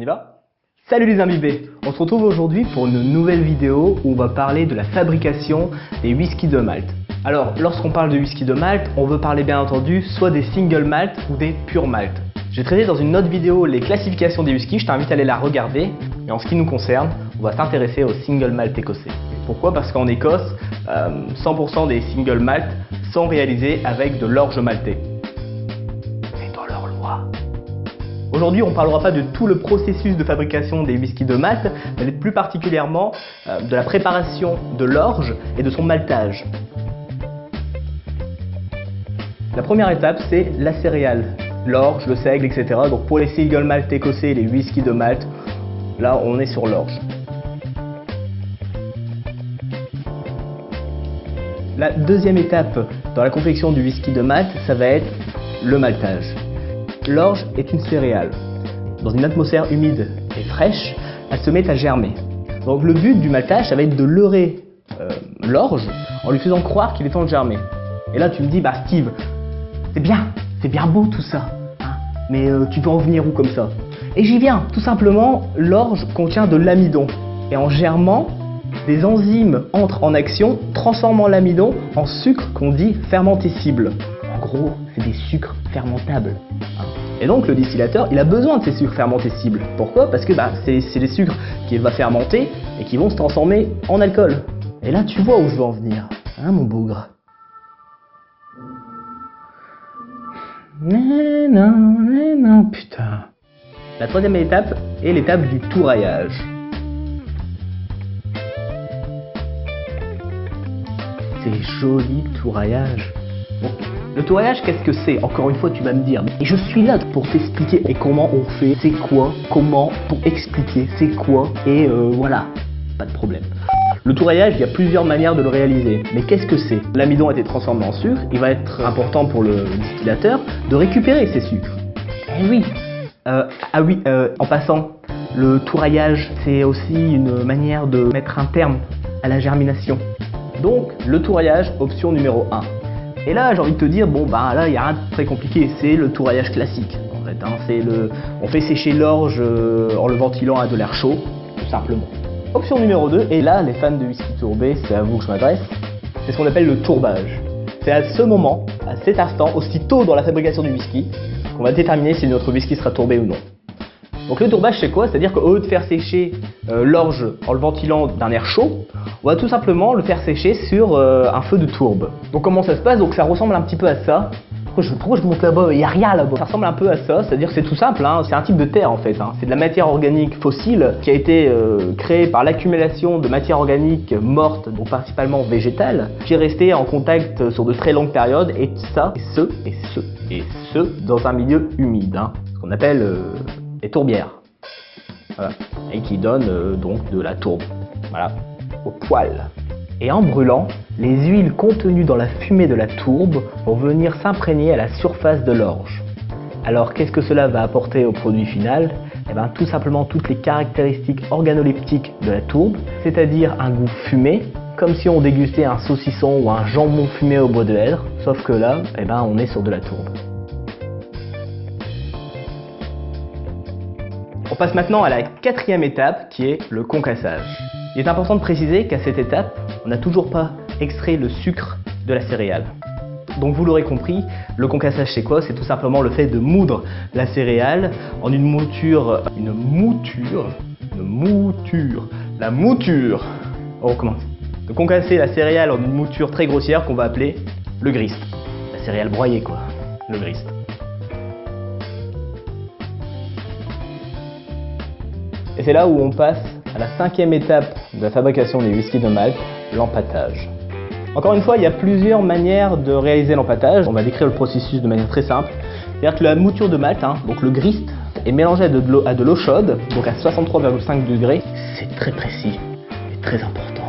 y va? Salut les imbibés! On se retrouve aujourd'hui pour une nouvelle vidéo où on va parler de la fabrication des whiskies de Malte. Alors, lorsqu'on parle de whisky de Malte, on veut parler bien entendu soit des single malt ou des pure malt. J'ai traité dans une autre vidéo les classifications des whiskies, je t'invite à aller la regarder. Et en ce qui nous concerne, on va s'intéresser au single malt écossais. Pourquoi? Parce qu'en Écosse, 100% des single malt sont réalisés avec de l'orge maltais. C'est dans leur loi. Aujourd'hui, on ne parlera pas de tout le processus de fabrication des whiskies de Malte, mais plus particulièrement de la préparation de l'orge et de son maltage. La première étape, c'est la céréale, l'orge, le seigle, etc. Donc pour les single malt écossais et les whiskies de Malte, là on est sur l'orge. La deuxième étape dans la confection du whisky de Malte, ça va être le maltage. L'orge est une céréale. Dans une atmosphère humide et fraîche, elle se met à germer. Donc le but du maltage, ça va être de leurrer l'orge en lui faisant croire qu'il est temps de germer. Et là tu me dis, bah Steve, c'est bien beau tout ça, hein, mais tu peux en venir où comme ça? Et j'y viens, tout simplement, l'orge contient de l'amidon. Et en germant, des enzymes entrent en action, transformant l'amidon en sucre qu'on dit fermentescible. En gros, c'est des sucres fermentables. Hein. Et donc le distillateur, il a besoin de ces sucres fermentescibles. Pourquoi? Parce que c'est les sucres qu'il va fermenter et qui vont se transformer en alcool. Et là, tu vois où je veux en venir, hein, mon bougre? Mais non, putain. La troisième étape est l'étape du touraillage. C'est joli touraillage. Bon. Le touraillage, qu'est-ce que c'est? Encore une fois, tu vas me dire. Et je suis là pour t'expliquer. Et comment on fait? C'est quoi? Comment? Pour expliquer. C'est quoi? Et voilà. Pas de problème. Le touraillage, il y a plusieurs manières de le réaliser. Mais qu'est-ce que c'est? L'amidon a été transformé en sucre. Il va être important pour le distillateur de récupérer ces sucres. Eh oui. En passant, le touraillage, c'est aussi une manière de mettre un terme à la germination. Donc, le touraillage, option numéro 1. Et là, j'ai envie de te dire, bon, bah là, il n'y a rien de très compliqué. C'est le touraillage classique. En fait, hein, on fait sécher l'orge en le ventilant à de l'air chaud, tout simplement. Option numéro 2, et là, les fans de whisky tourbé, c'est à vous que je m'adresse, c'est ce qu'on appelle le tourbage. C'est à ce moment, à cet instant, aussitôt dans la fabrication du whisky, qu'on va déterminer si notre whisky sera tourbé ou non. Donc le tourbage, c'est quoi? C'est-à-dire qu'au lieu de faire sécher l'orge en le ventilant d'un air chaud, on va tout simplement le faire sécher sur un feu de tourbe. Donc comment ça se passe? Donc ça ressemble un petit peu à ça. Pourquoi je monte là-bas? Il n'y a rien là-bas. Ça ressemble un peu à ça, c'est-à-dire que c'est tout simple, hein. C'est un type de terre en fait. Hein. C'est de la matière organique fossile qui a été créée par l'accumulation de matière organique morte, donc principalement végétale, qui est restée en contact sur de très longues périodes, et ça, et ce, dans un milieu humide, hein, ce qu'on appelle les tourbières. Voilà. Et qui donne donc de la tourbe. Voilà, au poil. Et en brûlant, les huiles contenues dans la fumée de la tourbe vont venir s'imprégner à la surface de l'orge. Alors qu'est-ce que cela va apporter au produit final? Eh bien, tout simplement toutes les caractéristiques organoleptiques de la tourbe, c'est-à-dire un goût fumé, comme si on dégustait un saucisson ou un jambon fumé au bois de hêtre, sauf que là, eh ben, on est sur de la tourbe. On passe maintenant à la quatrième étape qui est le concassage. Il est important de préciser qu'à cette étape, on n'a toujours pas extrait le sucre de la céréale. Donc vous l'aurez compris, le concassage c'est quoi? C'est tout simplement le fait de moudre la céréale en la mouture. On recommence. De concasser la céréale en une mouture très grossière qu'on va appeler le grist. La céréale broyée quoi, le grist. Et c'est là où on passe à la cinquième étape de la fabrication des whiskies de Malte, l'empâtage. Encore une fois, il y a plusieurs manières de réaliser l'empâtage. On va décrire le processus de manière très simple. C'est-à-dire que la mouture de malt, hein, donc le grist, est mélangé à de l'eau chaude, donc à 63,5 degrés. C'est très précis et très important.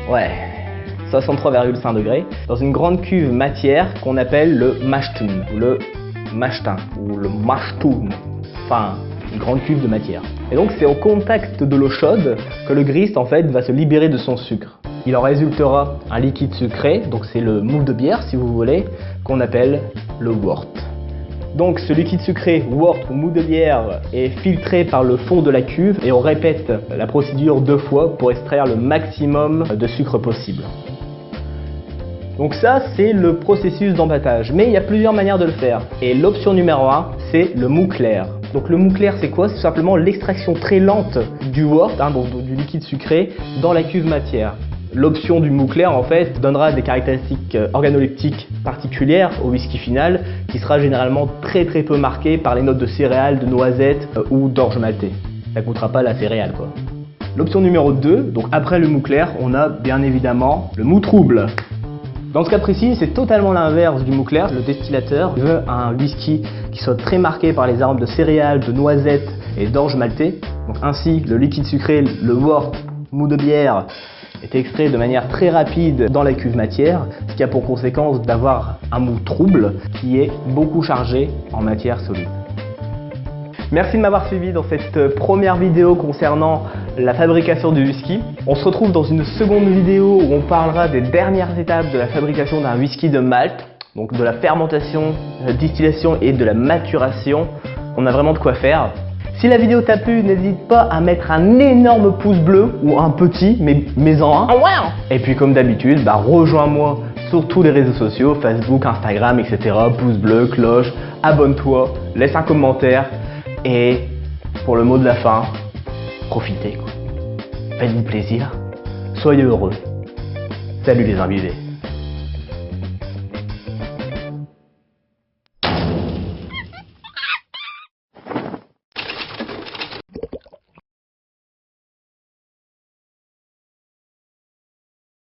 Ouais, 63,5 degrés, dans une grande cuve matière qu'on appelle le mashtoon, ou le mashtin, ou le mashtoon. Enfin, une grande cuve de matière. Et donc c'est au contact de l'eau chaude que le grist en fait va se libérer de son sucre. Il en résultera un liquide sucré, donc c'est le moule de bière si vous voulez, qu'on appelle le wort. Donc ce liquide sucré, wort ou mou de bière, est filtré par le fond de la cuve et on répète la procédure 2 fois pour extraire le maximum de sucre possible. Donc ça, c'est le processus d'empâtage, mais il y a plusieurs manières de le faire. Et l'option numéro 1, c'est le mou clair. Donc le mou clair, c'est quoi? C'est tout simplement l'extraction très lente du wort, donc du liquide sucré, dans la cuve matière. L'option du mou clair, en fait, donnera des caractéristiques organoleptiques particulières au whisky final, qui sera généralement très peu marqué par les notes de céréales, de noisettes ou d'orge maltais. Ça coûtera pas la céréale, quoi. L'option numéro 2, donc après le mou clair, on a bien évidemment le mou trouble. Dans ce cas précis, c'est totalement l'inverse du mou clair. Le distillateur veut un whisky qui soit très marqué par les arômes de céréales, de noisettes et d'orge maltais. Donc ainsi, le liquide sucré, le wort, mou de bière, est extrait de manière très rapide dans la cuve matière, ce qui a pour conséquence d'avoir un mou trouble qui est beaucoup chargé en matière solide. Merci de m'avoir suivi dans cette première vidéo concernant la fabrication du whisky. On se retrouve dans une seconde vidéo où on parlera des dernières étapes de la fabrication d'un whisky de malt, donc de la fermentation, de la distillation et de la maturation. On a vraiment de quoi faire. Si la vidéo t'a plu, n'hésite pas à mettre un énorme pouce bleu ou un petit, mais mets-en un. Et puis comme d'habitude, rejoins-moi sur tous les réseaux sociaux, Facebook, Instagram, etc. Pouce bleu, cloche, abonne-toi, laisse un commentaire. Et pour le mot de la fin, profitez quoi. Faites-vous plaisir, soyez heureux. Salut les imbibés.